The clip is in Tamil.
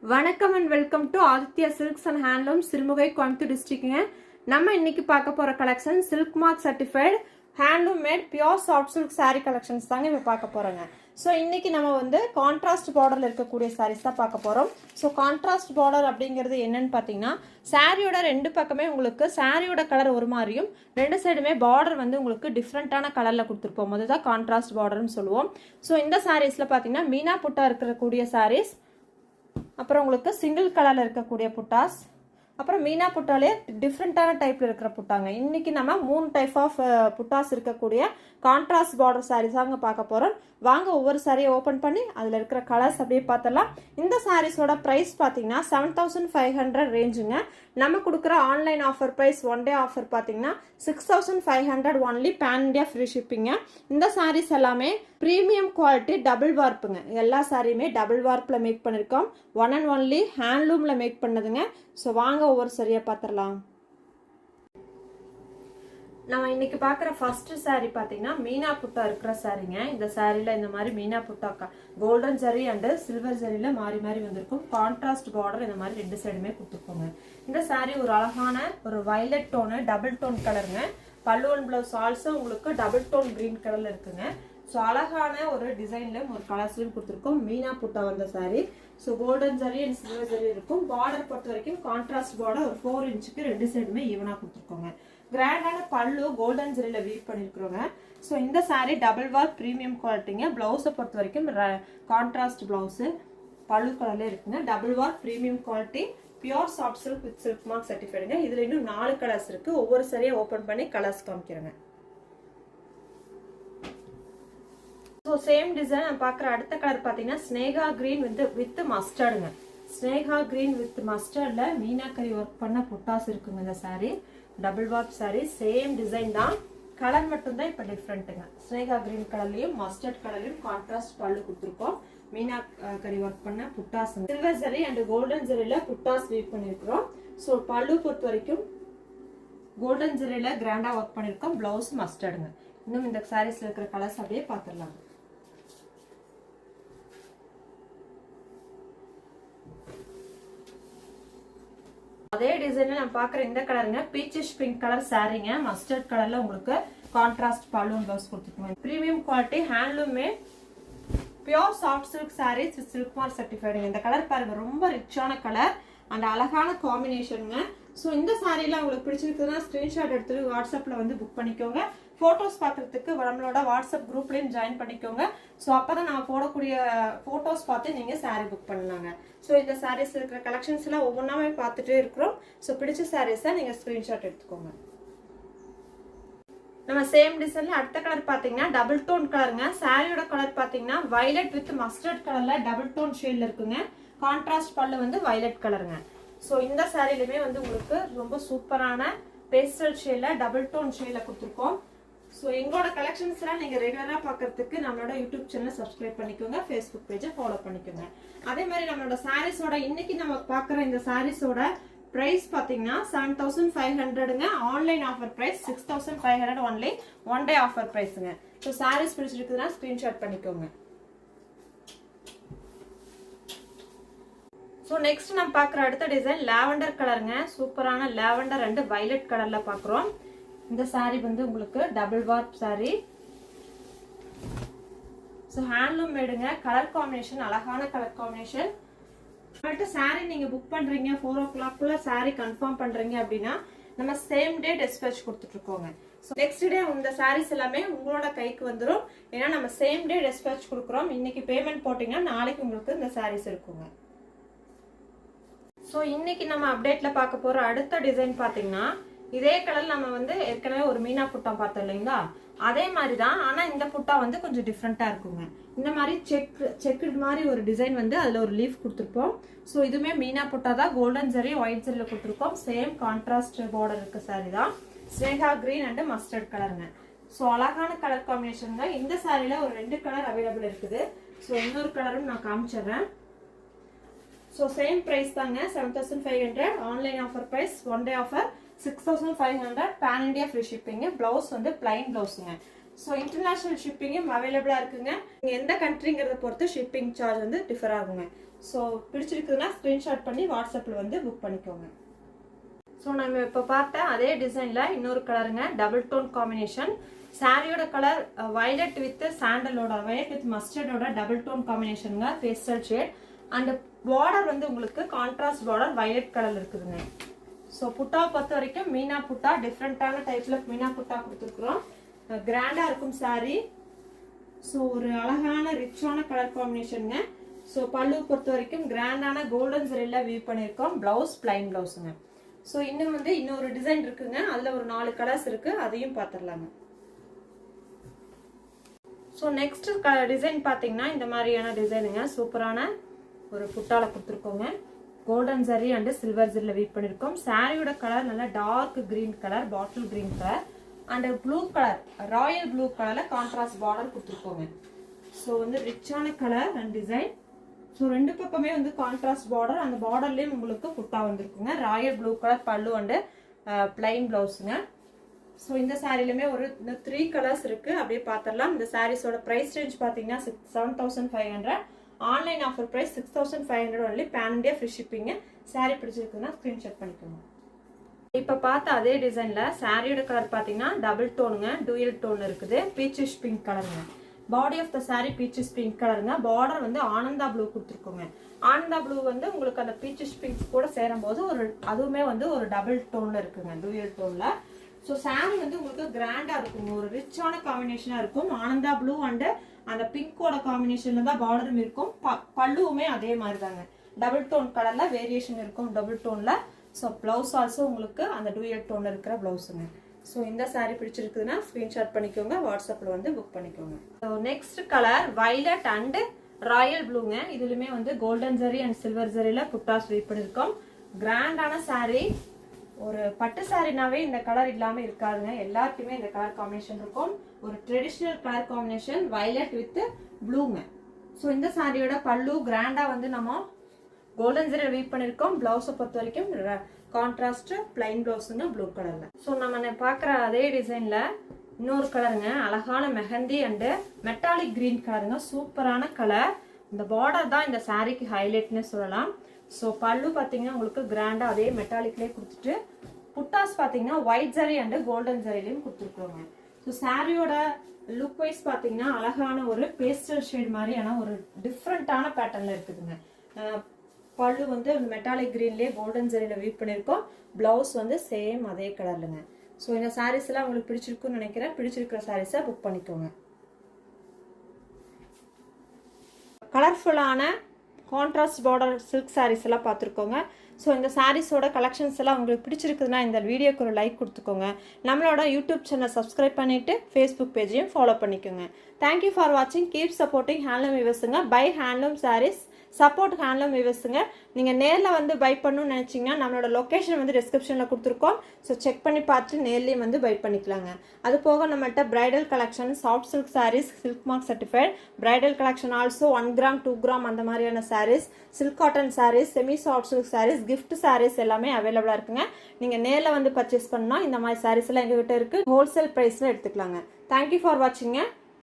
வணக்கம் and welcome to Aditya silks and handloom Sirumugai Coimbatore டிஸ்ட்ரிக்ட்ங்க. நம்ம இன்னைக்கு பார்க்க போற collection silk mark certified handloom made pure soft silk sari collections தாங்க இப்போ பார்க்க போறோங்க. ஸோ இன்னைக்கு நம்ம வந்து கான்ட்ராஸ்ட் பார்டர்ல இருக்கக்கூடிய சாரீஸ் தான் பார்க்க போறோம். ஸோ கான்ட்ராஸ்ட் பார்டர் அப்படிங்கிறது என்னன்னு பார்த்தீங்கன்னா, சாரியோட ரெண்டு பக்கமே உங்களுக்கு சாரியோட கலர் ஒரு மாதிரியும் ரெண்டு சைடுமே பார்டர் வந்து உங்களுக்கு டிஃப்ரெண்டான கலர்ல கொடுத்துருப்போம். அதுதான் கான்ட்ராஸ்ட் பார்டர்னு சொல்லுவோம். ஸோ இந்த சாரீஸ்ல பார்த்தீங்கன்னா மீனா புட்டா இருக்கக்கூடிய சாரீஸ், அப்புறம் உங்களுக்கு சிங்கிள் கலர்ல இருக்கக்கூடிய புட்டாஸ், அப்புறம் மீனா புட்டாலே டிஃப்ரெண்டான டைப்ல இருக்கிற புட்டாங்க. இன்னைக்கு நம்ம 3 டைப் ஆஃப் புட்டாஸ் இருக்கக்கூடிய கான்ட்ராஸ்ட் பார்டர் சாரீஸ் தாங்க பார்க்க போறோம். வாங்க ஒவ்வொரு சாரியை ஓபன் பண்ணி அதுல இருக்கிற கலர்ஸ் அப்படியே பார்த்தலாம். இந்த சாரீஸோட பிரைஸ் பார்த்தீங்கன்னா 7500 ரேஞ்சுங்க. நம்ம கொடுக்குற online offer price one day offer பார்த்தீங்கன்னா 6500 ஒன்லி பேன் இண்டியா ஃப்ரீ ஷிப்பிங்க. இந்த சாரீஸ் எல்லாமே ப்ரீமியம் குவாலிட்டி டபுள் வார்ப்புங்க. எல்லா சாரியுமே டபுள் வார்ப்பில் மேக் பண்ணியிருக்கோம். ஒன் அண்ட் ஒன்லி ஹேண்ட்லூமில் மேக் பண்ணதுங்க. ஸோ வாங்க ஒவ்வொரு சரியாக பார்த்துடலாம். நம்ம இன்னைக்கு பார்க்குற ஃபர்ஸ்ட் சாரீ பார்த்தீங்கன்னா மீனா புட்டா இருக்கிற சாரீங்க. இந்த சாரியில் இந்த மாதிரி மீனா புட்டாக்கா கோல்டன் ஜரி அண்டு சில்வர் ஜரியில் மாறி மாறி வந்திருக்கும். கான்ட்ராஸ்ட் பார்டர் இந்த மாதிரி ரெண்டு சைடுமே கொடுத்துருக்கோங்க. இந்த சாரீ ஒரு அழகான ஒரு வயலட் டோனு டபுள் டோன் கலருங்க. பல்லு அண்ட் பிளவுஸ் ஆல்சோ உங்களுக்கு டபுள் டோன் கிரீன் கலர்ல இருக்குங்க. ஸோ அழகான ஒரு டிசைன்ல ஒரு கலர்ஸ்லையும் கொடுத்துருக்கோம். மீனா புட்டா வந்த sari. So golden zari and silver zari இருக்கும். பார்டர் பொறுத்த வரைக்கும் கான்ட்ராஸ்ட் பார்டர் ஒரு 4 இன்ச்சுக்கு ரெண்டு சைடுமே ஈவனா கொடுத்துருக்கோங்க. கிராண்டான பல்லு கோல்டன் ஜரியில வீவ் பண்ணிருக்கிறோங்க. ஸோ இந்த சாரீ டபுள் வார் ப்ரீமியம் குவாலிட்டிங்க. பிளவுஸை பொறுத்த வரைக்கும் கான்ட்ராஸ்ட் பிளவுஸ் பல்லு கலர்ல இருக்குங்க. Double warp premium quality pure soft silk with silk mark சர்டிஃபைடுங்க. இதுல இன்னும் 4 கலர்ஸ் இருக்கு. ஒவ்வொரு சாரியை ஓபன் பண்ணி கலர்ஸ் காமிக்கிறேங்க. ஸோ சேம் டிசைன் நான் பார்க்குற அடுத்த கலர் பார்த்தீங்கன்னா ஸ்னேகா கிரீன் வித் மஸ்டர்டுங்க. ஸ்னேகா கிரீன் வித் மஸ்டர்ட்ல மீனாக்கரி ஒர்க் பண்ண புட்டாஸ் இருக்குங்க. இந்த sari double warp sari, same design தான், கலர் மட்டும் தான் இப்போ டிஃப்ரெண்ட்டுங்க. ஸ்னேகா கிரீன் கலர்லயும் மஸ்டர்ட் கலர்லயும் கான்ட்ராஸ்ட் பல்லு கொடுத்துருக்கோம். மீனாக்கரி ஒர்க் பண்ண புட்டாஸ் silver zari and golden ஜரியில buttas we've பண்ணிருக்கிறோம். ஸோ பல்லு பொறுத்த வரைக்கும் கோல்டன் ஜரியில கிராண்டா ஒர்க் பண்ணிருக்கோம். பிளவுஸ் மஸ்டர்டுங்க. இன்னும் இந்த சாரீஸ்ல இருக்கிற கலர்ஸ் அப்படியே பார்த்துடலாம். அதே டிசைன்ல நான் பாக்குற இந்த கலருங்க பீச்சிஷ் பிங்க் கலர் சாரீங்க. மஸ்டர்ட் கலர்ல உங்களுக்கு கான்ட்ராஸ்ட் பலூன் பிளவுஸ் கொடுத்துருக்கோம். பிரீமியம் குவாலிட்டி ஹேண்ட்லூமே pure soft silk saris with silk mark சர்டிஃபைடுங்க. இந்த கலர் பாருங்க, ரொம்ப ரிச்சான கலர் அண்ட் அழகான காம்பினேஷனுங்க. ஸோ இந்த சாரீலாம் உங்களுக்கு பிடிச்சிருக்குதுன்னா ஸ்கிரீன்ஷாட் எடுத்துட்டு வாட்ஸ்அப்ல வந்து புக் பண்ணிக்கோங்க. போட்டோஸ் பார்க்கறதுக்கு நம்மளோட வாட்ஸ்அப் குரூப்லயும் ஜாயின் பண்ணிக்கோங்க. ஸோ அப்பதான் நான் போடக்கூடிய போட்டோஸ் பார்த்து நீங்க சாரீ புக் பண்ணலாங்க. ஸோ இந்த சாரீஸ் இருக்கிற கலெக்ஷன்ஸ் எல்லாம் ஒவ்வொன்றாவே பார்த்துட்டே இருக்கிறோம். ஸோ பிடிச்ச சாரீஸை நீங்க ஸ்கிரீன்ஷாட் எடுத்துக்கோங்க. நம்ம சேம் டிசைன்ல அடுத்த கலர் பாத்தீங்கன்னா டபுள் டோன் கலருங்க. சாரியோட கலர் பாத்தீங்கன்னா வயலட் வித் மஸ்டர்ட் கலர்ல டபுள் டோன் ஷேட்ல இருக்குங்க. கான்ட்ராஸ்ட் பல்லு வந்து வயலட் கலருங்க. ஸோ இந்த சாரிலுமே வந்து உங்களுக்கு ரொம்ப சூப்பரான பேஸ்டல் ஷேட்ல டபுள் டோன் ஷேட்ல கொடுத்துருக்கோம். ஸோ எங்களோட கலெக்ஷன்ஸ் எல்லாம் நீங்க ரெகுலரா பாக்குறதுக்கு நம்மளோட யூடியூப் சேனல் சப்ஸ்கிரைப் பண்ணிக்கோங்க, ஃபேஸ்புக் பேஜை ஃபாலோ பண்ணிக்கோங்க. அதே மாதிரி நம்மளோட சாரீஸோட இன்னைக்கு நம்ம பாக்குற இந்த சாரீஸோட பிரைஸ் பாத்தீங்கன்னா 7500ங்க. Online offer price 6500 only one day offer பிரைஸ்ங்க. ஸோ சாரீஸ் பிடிச்சிருக்குதுன்னா ஸ்கிரீன்ஷாட் பண்ணிக்கோங்க. ஸோ நெக்ஸ்ட் நம்ம பார்க்குற அடுத்த டிசைன் லாவெண்டர் கலருங்க. சூப்பரான லாவெண்டர் அண்ட் வயலட் கலர்ல பார்க்குறோம். இந்த சாரீ வந்து உங்களுக்கு double warp sari. So handloom மேடுங்க. கலர் காம்பினேஷன் அழகான கலர் காம்பினேஷன். சாரீ நீங்க புக் பண்றீங்க 4 o'clock சாரீ கன்ஃபார்ம் பண்றீங்க அப்படின்னா நம்ம சேம் டே டிஸ்பேச் கொடுத்துட்டு இருக்கோங்க. ஸோ நெக்ஸ்ட் டே இந்த சாரீஸ் எல்லாமே உங்களோட கைக்கு வந்துடும். ஏன்னா நம்ம சேம் டே டிஸ்பேச் கொடுக்குறோம். இன்னைக்கு பேமெண்ட் போட்டீங்கன்னா நாளைக்கு உங்களுக்கு இந்த சாரீஸ் இருக்குங்க. ஸோ இன்னைக்கு நம்ம அப்டேட்ல பார்க்க போற அடுத்த டிசைன் பாத்தீங்கன்னா இதே கலர் நம்ம வந்து ஏற்கனவே ஒரு மீனா புட்டா பார்த்தோம் இல்லைங்களா, அதே மாதிரி தான். ஆனா இந்த புட்டா வந்து கொஞ்சம் டிஃப்ரெண்டா இருக்குங்க. இந்த மாதிரி செக்கு மாதிரி ஒரு டிசைன் வந்து அதுல ஒரு லீஃப் கொடுத்துருப்போம். ஸோ இதுவுமே மீனா புட்டா தான். கோல்டன் ஜரி ஒயிட் ஜரியில கொடுத்துருக்கோம். சேம் கான்ட்ராஸ்ட் பார்டர் இருக்க சாரி தான். ஸ்னேகா கிரீன் அண்ட் மஸ்டர்ட் கலருங்க. ஸோ அழகான கலர் காம்பினேஷன் தான். இந்த சாரியில ஒரு 2 கலர் அவைலபிள் இருக்குது. ஸோ இன்னொரு கலரும் நான் காமிச்சிடுறேன். ஸோ சேம் பிரைஸ் தாங்க 7500. Online offer price one day offer 6500. Pan India free shipping. Blouse வந்து பிளைன் பிளவுஸுங்க. ஸோ இன்டர்நேஷனல் ஷிப்பிங்கும் அவைலபிளா இருக்குங்க. எந்த கண்ட்ரிங்கிறத பொறுத்து ஷிப்பிங் சார்ஜ் வந்து டிஃபர் ஆகுங்க. ஸோ பிடிச்சிருக்குதுன்னா ஸ்க்ரீன்ஷாட் பண்ணி வாட்ஸ்அப்பில் வந்து புக் பண்ணிக்கோங்க. ஸோ நம்ம இப்போ பார்த்த அதே டிசைனில் இன்னொரு கலருங்க, டபுள் டோன் காம்பினேஷன். சாரியோட கலர் வயலட் வித் சாண்டலோட, வயலட் வித் மஸ்டர்டோட டபுள் டோன் காம்பினேஷனுங்க, பேஸ்டல் ஷேட். அண்ட் பார்டர் வந்து உங்களுக்கு கான்ட்ராஸ்ட் பார்டர் வயலட் கலர் இருக்குதுங்க. ஸோ புட்டாவை பொறுத்த வரைக்கும் மீனா புட்டா, டிஃப்ரெண்ட்டான டைப்பில் மீனா புட்டா கொடுத்துருக்குறோம். கிராண்டாக இருக்கும் சாரி. ஸோ ஒரு அழகான ரிச்சான கலர் காம்பினேஷனுங்க. ஸோ பல்லு பொறுத்த வரைக்கும் கிராண்டான கோல்டன் ஜரியில் வியூ பண்ணியிருக்கோம். ப்ளவுஸ் பிளைன் ப்ளவுஸுங்க. ஸோ இன்னும் வந்து இன்னொரு டிசைன் இருக்குங்க, அதில் ஒரு 4 கலர்ஸ் இருக்கு, அதையும் பார்த்துடலாங்க. ஸோ நெக்ஸ்ட் டிசைன் பார்த்தீங்கன்னா இந்த மாதிரியான டிசைனுங்க, சூப்பரான ஒரு புட்டால கொடுத்துருக்கோங்க. கோல்டன் ஜரி அண்ட் சில்வர் ஜரியில் வீட் பண்ணியிருக்கோம். சாரியோட கலர் நல்லா dark green colour, bottle green colour and blue colour, royal blue கலரில் கான்ட்ராஸ்ட் பார்டர் கொடுத்துருக்கோங்க. ஸோ வந்து ரிச்சான கலர் அண்ட் டிசைன். ஸோ 2 பக்கமே வந்து கான்ட்ராஸ்ட் பார்டர், அந்த பார்டர்லேயும் உங்களுக்கு புட்டா வந்துருக்குங்க. ராயல் ப்ளூ கலர் பல்லு அண்டு பிளைன் ப்ளவுஸுங்க. ஸோ இந்த சாரிலுமே ஒரு 3 கலர்ஸ் இருக்கு, அப்படியே பார்த்துடலாம். இந்த சாரீஸோட ப்ரைஸ் ரேஞ்ச் பார்த்தீங்கன்னா 7,500. Online offer price 6,500 only. Pan India free ஷிப்பிங்க. சாரி பிடிச்சிருக்குன்னா ஸ்க்ரீன்ஷாட் பண்ணிக்கோங்க. இப்போ பார்த்த அதே டிசைனில் சாரியோட கலர் பார்த்தீங்கன்னா டபுள் டோனுங்க, டூயல் டோன் இருக்குது, பீச்சிஷ் பிங்க் கலருங்க. Body of the sari peachish pink கலருங்க. பார்டர் வந்து ஆனந்தா ப்ளூ கொடுத்துருக்கோங்க. ஆனந்தா ப்ளூ வந்து உங்களுக்கு அந்த பீச்சிஷ் பிங்க் கூட சேரும் போது அதுவுமே வந்து ஒரு டபுள் டோன்ல இருக்குங்க, டூயல் டோன்ல. ஸோ சாரி வந்து உங்களுக்கு கிராண்டா இருக்குங்க, ஒரு ரிச்சான காம்பினேஷனா இருக்கும். ஆனந்தா ப்ளூ அண்ட் அந்த பிங்கோட காம்பினேஷன்ல தான் பார்டரும் இருக்கும். பல்லுவுமே அதே மாதிரி தாங்க, டபுள் டோன் கலர்ல வேரியேஷன் இருக்கும், டபுள் டோன்ல. ஸோ பிளவுஸ் ஆல்சோ உங்களுக்கு அந்த டூயல் டோன்ல இருக்கிற பிளவுஸுங்க. ஸோ இந்த சாரி பிடிச்சிருக்குதுன்னா ஸ்க்ரீன்ஷாட் பண்ணிக்கோங்க, வாட்ஸ்அப்பில் வந்து புக் பண்ணிக்கோங்க. So next colour violet and royal ப்ளூங்க. இதுலையுமே வந்து கோல்டன் ஜரி அண்ட் சில்வர் ஜரியில் புட்டாஸ் வீட் பண்ணியிருக்கோம். கிராண்டான சாரி. ஒரு பட்டு சாரினாவே இந்த கலர் இல்லாமல் இருக்காதுங்க, எல்லாருக்குமே இந்த கலர் காம்பினேஷன் இருக்கும். ஒரு traditional colour combination violet with ப்ளூங்க. ஸோ இந்த சாரியோட பல்லு கிராண்டாக வந்து நம்ம கோல்டன் ஜரி வீட் பண்ணியிருக்கோம். பிளவுஸை பொறுத்த வரைக்கும் கான்ட்ராஸ்ட் பிளைன் பிளவுஸுங்க, ப்ளூ கலர்ல. ஸோ நம்ம பார்க்குற அதே டிசைன்ல இன்னொரு கலருங்க, அழகான மெஹந்தி அண்டு மெட்டாலிக் கிரீன் கலருங்க, சூப்பரான கலர். இந்த பார்டர் தான் இந்த சாரிக்கு ஹைலைட்னு சொல்லலாம். ஸோ பல்லு பார்த்தீங்கன்னா உங்களுக்கு கிராண்டா அதே மெட்டாலிக்லேயே கொடுத்துட்டு, புட்டாஸ் பார்த்தீங்கன்னா ஒயிட் ஜரி அண்டு கோல்டன் ஜரிலையும் கொடுத்துருக்கோங்க. ஸோ சாரியோட லுக் வைஸ் பார்த்தீங்கன்னா அழகான ஒரு பேஸ்டல் ஷேட் மாதிரியான ஒரு டிஃப்ரெண்டான பேட்டர்ன்ல இருக்குதுங்க. பல்லு வந்து மெட்டாலிக் கிரீன்லேயே கோல்டன் ஜரியில் வீட் பண்ணியிருக்கோம். பிளவுஸ் வந்து சேம் அதே கலர்லுங்க. ஸோ இந்த சாரீஸ் எல்லாம் உங்களுக்கு பிடிச்சிருக்குன்னு நினைக்கிறேன். பிடிச்சிருக்கிற சாரீஸை புக் பண்ணிக்கோங்க. கலர்ஃபுல்லான கான்ட்ராஸ்ட் பார்டர் சில்க் சாரீஸ் எல்லாம் பார்த்துருக்கோங்க. ஸோ இந்த சாரீஸோட கலெக்ஷன்ஸ் எல்லாம் உங்களுக்கு பிடிச்சிருக்குதுன்னா இந்த வீடியோக்கு ஒரு லைக் கொடுத்துக்கோங்க. நம்மளோட யூடியூப் சேனல் சப்ஸ்கிரைப் பண்ணிவிட்டு ஃபேஸ்புக் பேஜையும் ஃபாலோ பண்ணிக்கோங்க. தேங்க்யூ ஃபார் வாட்சிங். கீப் சப்போர்ட்டிங் ஹேண்ட்லூம் வீவர்ஸுங்க. Buy handloom saris, support handloom வீவர்ஸுங்க. நீங்கள் நேரில் வந்து பை பண்ணணும்னு நினச்சிங்கன்னா நம்மளோட லொக்கேஷன் வந்து டிஸ்கிரிப்ஷனில் கொடுத்துருக்கோம். ஸோ செக் பண்ணி பார்த்துட்டு நேர்லேயும் வந்து பை பண்ணிக்கலாங்க. அது போக நம்மள்கிட்ட bridal collection, soft silk saris, silk mark certified, bridal collection also 1 gram 2 gram அந்த மாதிரியான saris, silk cotton saris, semi soft silk saris, gift saris எல்லாமே அவைலபிளாக இருக்குங்க. நீங்கள் நேரில் வந்து பர்ச்சேஸ் பண்ணால் இந்த மாதிரி சாரீஸ் எல்லாம் எங்ககிட்ட இருக்குது. ஹோல்சேல் ப்ரைஸில் எடுத்துக்கலாங்க. Thank you for வாட்சிங்க.